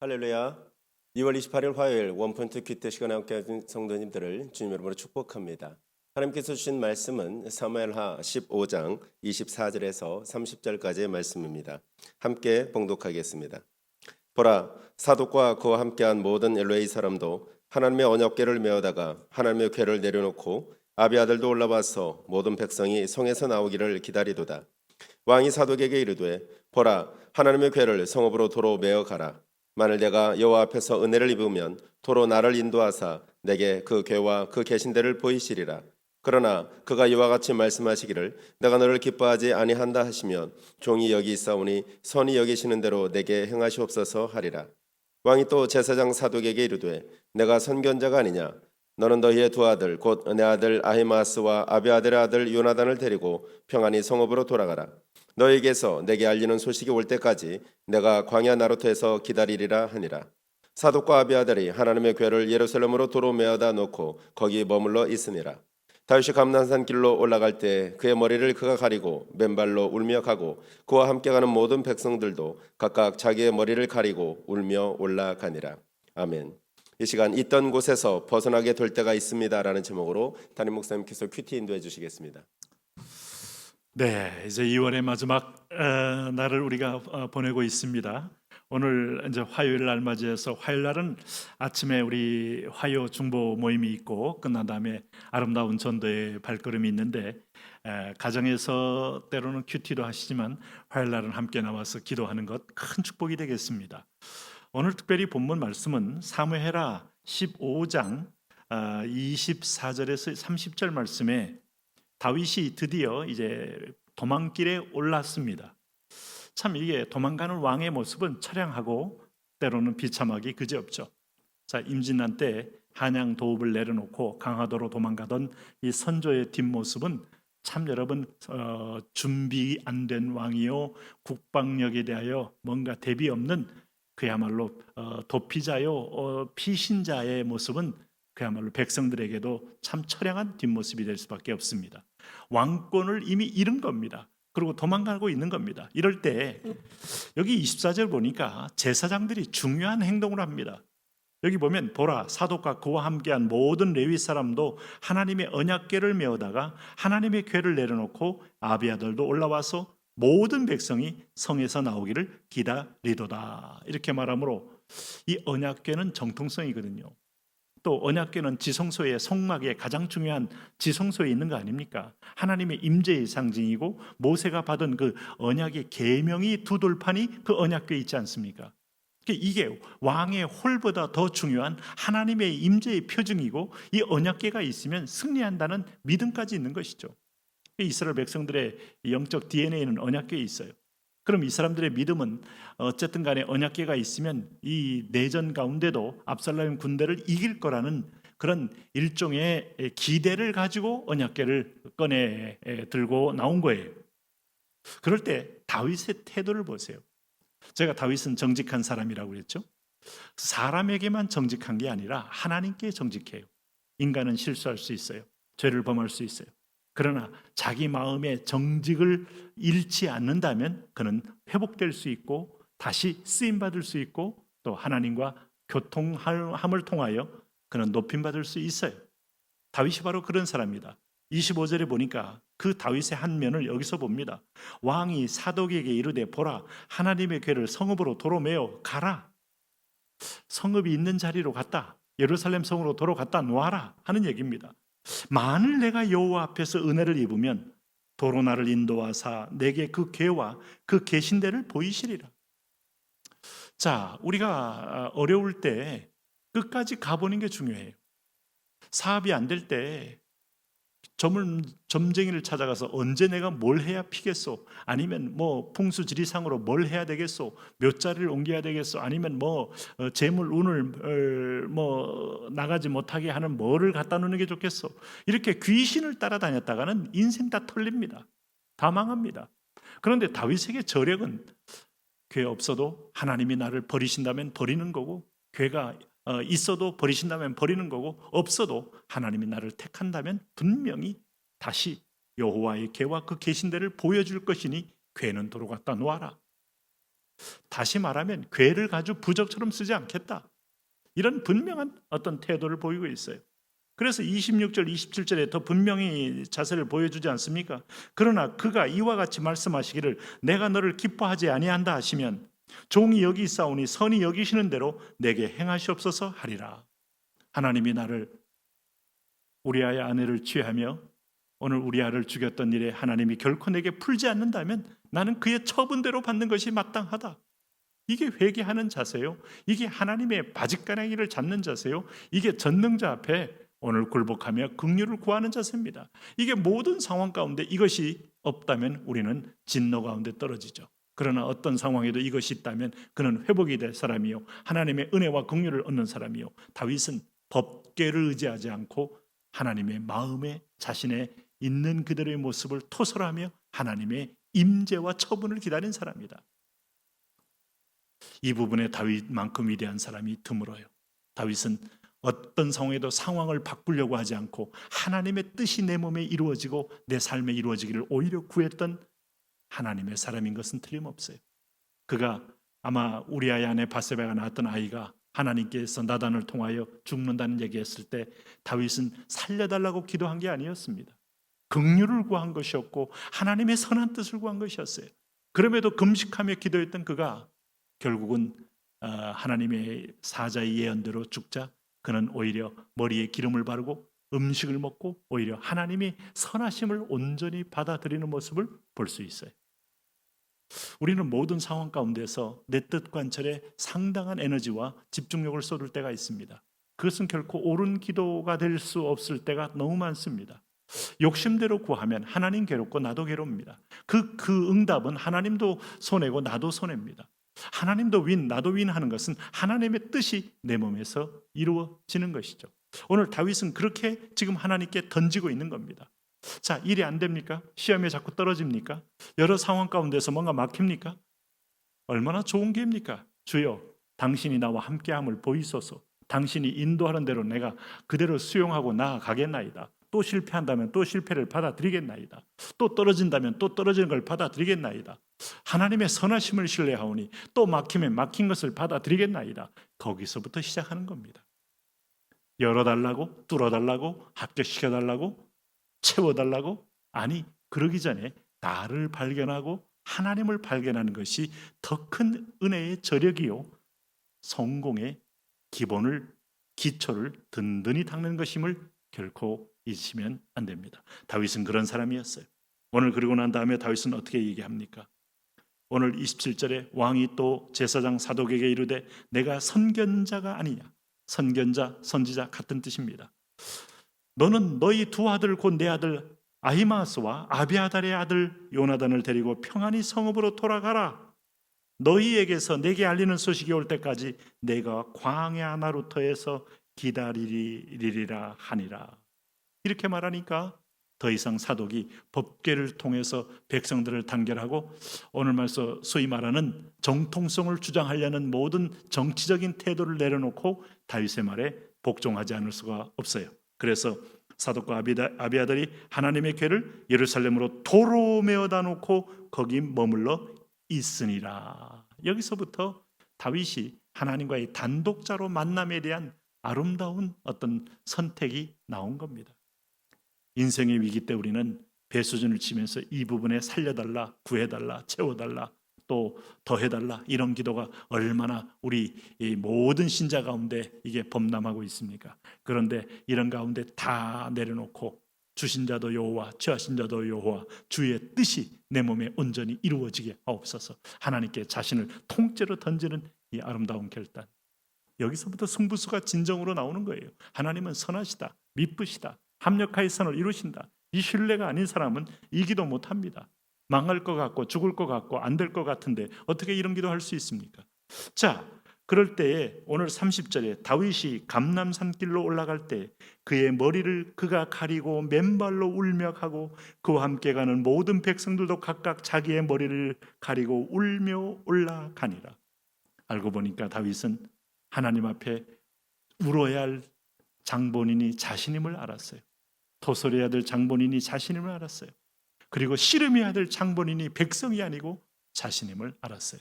할렐루야. 2월 28일 화요일 원포인트 큐티 시간에 함께하신 성도님들을 주님 이름으로 축복합니다. 하나님께서 주신 말씀은 사무엘하 15장 24절에서 30절까지의 말씀입니다. 함께 봉독하겠습니다. 보라, 사독과 그와 함께한 모든 엘레이 사람도 하나님의 언약궤를 메어다가 하나님의 궤를 내려놓고 아비아들도 올라와서 모든 백성이 성에서 나오기를 기다리도다. 왕이 사독에게 이르되, 보라, 하나님의 궤를 성읍으로 도로 메어 가라. 만일 내가 여호와 앞에서 은혜를 입으면 도로 나를 인도하사 내게 그 궤와 그 계신대를 보이시리라. 그러나 그가 이와 같이 말씀하시기를 내가 너를 기뻐하지 아니한다 하시면 종이 여기 있사오니 선이 여기시는 대로 내게 행하시옵소서 하리라. 왕이 또 제사장 사독에게 이르되 내가 선견자가 아니냐. 너는 너희의 두 아들 곧 내 아들 아히마스와 아비아들의 아들 요나단을 데리고 평안히 성읍으로 돌아가라. 너에게서 내게 알리는 소식이 올 때까지 내가 광야 나루터에서 기다리리라 하니라. 사독과 아비아들이 하나님의 궤를 예루살렘으로 도로 메어다 놓고 거기 머물러 있으니라. 다윗이 감난산 길로 올라갈 때 그의 머리를 그가 가리고 맨발로 울며 가고 그와 함께 가는 모든 백성들도 각각 자기의 머리를 가리고 울며 올라가니라. 아멘. 이 시간 있던 곳에서 벗어나게 될 때가 있습니다라는 제목으로 담임 목사님께서 큐티 인도해 주시겠습니다. 네, 이제 2월의 마지막 날을 우리가 보내고 있습니다. 오늘 이제 화요일 날 맞이해서 화요일 날은 아침에 우리 화요 중보 모임이 있고 끝난 다음에 아름다운 전도의 발걸음이 있는데 가정에서 때로는 큐티도 하시지만 화요일 날은 함께 나와서 기도하는 것 큰 축복이 되겠습니다. 오늘 특별히 본문 말씀은 사무엘하 15장 24절에서 30절 말씀에 다윗이 드디어 이제 도망길에 올랐습니다. 참 이게 도망가는 왕의 모습은 처량하고 때로는 비참하기 그지없죠. 자, 임진난 때 한양 도읍을 내려놓고 강화도로 도망가던 이 선조의 뒷모습은 참 여러분 준비 안 된 왕이요 국방력에 대하여 뭔가 대비 없는 그야말로 도피자요 피신자의 모습은 그야말로 백성들에게도 참 처량한 뒷모습이 될 수밖에 없습니다. 왕권을 이미 잃은 겁니다. 그리고 도망가고 있는 겁니다. 이럴 때 여기 24절 보니까 제사장들이 중요한 행동을 합니다. 여기 보면 보라, 사독과 그와 함께한 모든 레위 사람도 하나님의 언약궤를 메어다가 하나님의 궤를 내려놓고 아비아들도 올라와서 모든 백성이 성에서 나오기를 기다리도다. 이렇게 말하므로 이 언약궤는 정통성이거든요. 또 언약궤는 지성소의 성막의 가장 중요한 지성소에 있는 거 아닙니까? 하나님의 임재의 상징이고 모세가 받은 그 언약의 계명이 두 돌판이 그 언약궤에 있지 않습니까? 이게 왕의 홀보다 더 중요한 하나님의 임재의 표징이고 이 언약궤가 있으면 승리한다는 믿음까지 있는 것이죠. 이스라엘 백성들의 영적 DNA는 언약궤에 있어요. 그럼 이 사람들의 믿음은 어쨌든 간에 언약궤가 있으면 이 내전 가운데도 압살롬 군대를 이길 거라는 그런 일종의 기대를 가지고 언약궤를 꺼내 들고 나온 거예요. 그럴 때 다윗의 태도를 보세요. 제가 다윗은 정직한 사람이라고 그랬죠. 사람에게만 정직한 게 아니라 하나님께 정직해요. 인간은 실수할 수 있어요. 죄를 범할 수 있어요. 그러나 자기 마음의 정직을 잃지 않는다면 그는 회복될 수 있고 다시 쓰임받을 수 있고 또 하나님과 교통함을 통하여 그는 높임받을 수 있어요. 다윗이 바로 그런 사람입니다. 25절에 보니까 그 다윗의 한 면을 여기서 봅니다. 왕이 사독에게 이르되 보라, 하나님의 궤를 성읍으로 도로 메어 가라. 성읍이 있는 자리로 갔다. 예루살렘 성으로 도로 갔다 놓아라 하는 얘기입니다. 만일 내가 여호와 앞에서 은혜를 입으면 도로 나를 인도하사 내게 그 궤와 그 계신대를 보이시리라. 자, 우리가 어려울 때 끝까지 가보는 게 중요해요. 사업이 안 될 때 점쟁이를 찾아가서 언제 내가 뭘 해야 피겠소? 아니면 뭐 풍수지리상으로 뭘 해야 되겠소? 몇 자리를 옮겨야 되겠소? 아니면 뭐 재물 운을 뭐 나가지 못하게 하는 뭐를 갖다 놓는 게 좋겠소? 이렇게 귀신을 따라다녔다가는 인생 다 털립니다. 다 망합니다. 그런데 다윗에게 저력은 궤 없어도 하나님이 나를 버리신다면 버리는 거고 궤가 있어도 버리신다면 버리는 거고 없어도 하나님이 나를 택한다면 분명히 다시 여호와의 궤와 그 계신대를 보여줄 것이니 궤는 도로 갖다 놓아라. 다시 말하면 괴를 가지고 부적처럼 쓰지 않겠다. 이런 분명한 어떤 태도를 보이고 있어요. 그래서 26절, 27절에 더 분명히 자세를 보여주지 않습니까? 그러나 그가 이와 같이 말씀하시기를 내가 너를 기뻐하지 아니한다 하시면 종이 여기 있사오니 선이 여기시는 대로 내게 행하시옵소서 하리라. 하나님이 나를 우리아의 아내를 취하며 오늘 우리아를 죽였던 일에 하나님이 결코 내게 풀지 않는다면 나는 그의 처분대로 받는 것이 마땅하다. 이게 회개하는 자세요. 이게 하나님의 바짓가랑이를 잡는 자세요. 이게 전능자 앞에 오늘 굴복하며 긍휼을 구하는 자세입니다. 이게 모든 상황 가운데 이것이 없다면 우리는 진노 가운데 떨어지죠. 그러나 어떤 상황에도 이것이 있다면 그는 회복이 될 사람이요 하나님의 은혜와 긍휼을 얻는 사람이요 다윗은 법궤를 의지하지 않고 하나님의 마음에 자신의 있는 그대로의 모습을 토설하며 하나님의 임재와 처분을 기다린 사람이다. 이 부분에 다윗만큼 위대한 사람이 드물어요. 다윗은 어떤 상황에도 상황을 바꾸려고 하지 않고 하나님의 뜻이 내 몸에 이루어지고 내 삶에 이루어지기를 오히려 구했던 하나님의 사람인 것은 틀림없어요. 그가 아마 우리아의 아내 바세바가 낳았던 아이가 하나님께서 나단을 통하여 죽는다는 얘기했을 때 다윗은 살려달라고 기도한 게 아니었습니다. 긍휼을 구한 것이었고 하나님의 선한 뜻을 구한 것이었어요. 그럼에도 금식하며 기도했던 그가 결국은 하나님의 사자의 예언대로 죽자 그는 오히려 머리에 기름을 바르고 음식을 먹고 오히려 하나님이 선하심을 온전히 받아들이는 모습을 볼 수 있어요. 우리는 모든 상황 가운데서 내 뜻 관철에 상당한 에너지와 집중력을 쏟을 때가 있습니다. 그것은 결코 옳은 기도가 될 수 없을 때가 너무 많습니다. 욕심대로 구하면 하나님 괴롭고 나도 괴롭습니다. 그 응답은 하나님도 손해고 나도 손해입니다. 하나님도 윈 나도 윈 하는 것은 하나님의 뜻이 내 몸에서 이루어지는 것이죠. 오늘 다윗은 그렇게 지금 하나님께 던지고 있는 겁니다. 자, 일이 안 됩니까? 시험에 자꾸 떨어집니까? 여러 상황 가운데서 뭔가 막힙니까? 얼마나 좋은 기회입니까? 주여, 당신이 나와 함께함을 보이소서. 당신이 인도하는 대로 내가 그대로 수용하고 나아가겠나이다. 또 실패한다면 또 실패를 받아들이겠나이다. 또 떨어진다면 또 떨어지는 걸 받아들이겠나이다. 하나님의 선하심을 신뢰하오니 또 막히면 막힌 것을 받아들이겠나이다. 거기서부터 시작하는 겁니다. 열어달라고, 뚫어달라고, 합격시켜달라고, 채워달라고? 아니, 그러기 전에 나를 발견하고 하나님을 발견하는 것이 더 큰 은혜의 저력이요 성공의 기초를 든든히 닦는 것임을 결코 잊으시면 안 됩니다. 다윗은 그런 사람이었어요. 오늘 그러고 난 다음에 다윗은 어떻게 얘기합니까? 오늘 27절에 왕이 또 제사장 사독에게 이르되 내가 선견자가 아니냐. 선견자, 선지자 같은 뜻입니다. 너는 너희 두 아들 곧 내 아들 아히마스와 아비아달의 아들 요나단을 데리고 평안히 성읍으로 돌아가라. 너희에게서 내게 알리는 소식이 올 때까지 내가 광야 나루터에서 기다리리라 하니라. 이렇게 말하니까 더 이상 사독이 법궤를 통해서 백성들을 단결하고 오늘 말씀 소위 말하는 정통성을 주장하려는 모든 정치적인 태도를 내려놓고 다윗의 말에 복종하지 않을 수가 없어요. 그래서 사독과 아비아달이 하나님의 궤를 예루살렘으로 도로 메어다 놓고 거기 머물러 있으니라. 여기서부터 다윗이 하나님과의 단독자로 만남에 대한 아름다운 어떤 선택이 나온 겁니다. 인생의 위기 때 우리는 배수진을 치면서 이 부분에 살려달라, 구해달라, 채워달라, 또 더해달라 이런 기도가 얼마나 우리 이 모든 신자 가운데 이게 범람하고 있습니까? 그런데 이런 가운데 다 내려놓고 주신 자도 여호와, 취하신 자도 여호와, 주의 뜻이 내 몸에 온전히 이루어지게 하옵소서. 하나님께 자신을 통째로 던지는 이 아름다운 결단. 여기서부터 승부수가 진정으로 나오는 거예요. 하나님은 선하시다, 미쁘시다, 합력하여 선을 이루신다. 이 신뢰가 아닌 사람은 이 기도 못합니다. 망할 것 같고 죽을 것 같고 안 될 것 같은데 어떻게 이런 기도할 수 있습니까? 자, 그럴 때에 오늘 30절에 다윗이 감람산길로 올라갈 때 그의 머리를 그가 가리고 맨발로 울며하고 그와 함께 가는 모든 백성들도 각각 자기의 머리를 가리고 울며 올라가니라. 알고 보니까 다윗은 하나님 앞에 울어야 할 장본인이 자신임을 알았어요. 토설해야 될 장본인이 자신임을 알았어요. 그리고 씨름해야 될 장본인이 백성이 아니고 자신임을 알았어요.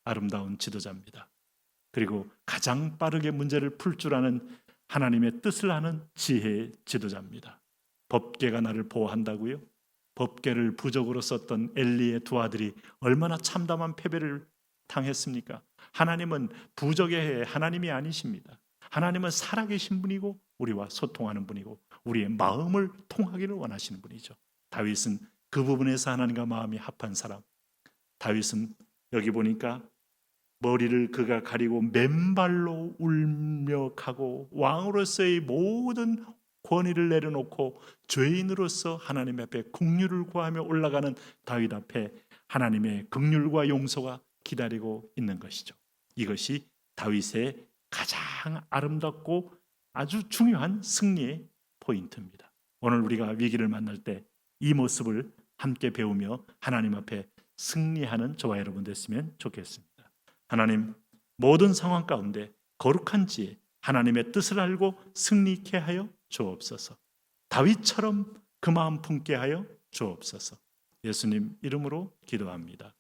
아름다운 지도자입니다. 그리고 가장 빠르게 문제를 풀 줄 아는 하나님의 뜻을 아는 지혜의 지도자입니다. 법궤가 나를 보호한다고요? 법궤를 부적으로 썼던 엘리의 두 아들이 얼마나 참담한 패배를 당했습니까? 하나님은 부적의 하나님이 아니십니다. 하나님은 살아계신 분이고 우리와 소통하는 분이고 우리의 마음을 통하기를 원하시는 분이죠. 다윗은 그 부분에서 하나님과 마음이 합한 사람. 다윗은 여기 보니까 머리를 그가 가리고 맨발로 울며 가고 왕으로서의 모든 권위를 내려놓고 죄인으로서 하나님 앞에 긍휼을 구하며 올라가는 다윗 앞에 하나님의 긍휼과 용서가 기다리고 있는 것이죠. 이것이 다윗의 가장 아름답고 아주 중요한 승리의 포인트입니다. 오늘 우리가 위기를 만날 때 이 모습을 함께 배우며 하나님 앞에 승리하는 저와 여러분 됐으면 좋겠습니다. 하나님, 모든 상황 가운데 거룩한 지혜, 하나님의 뜻을 알고 승리케 하여 주옵소서. 다윗처럼 그 마음 품게 하여 주옵소서. 예수님 이름으로 기도합니다.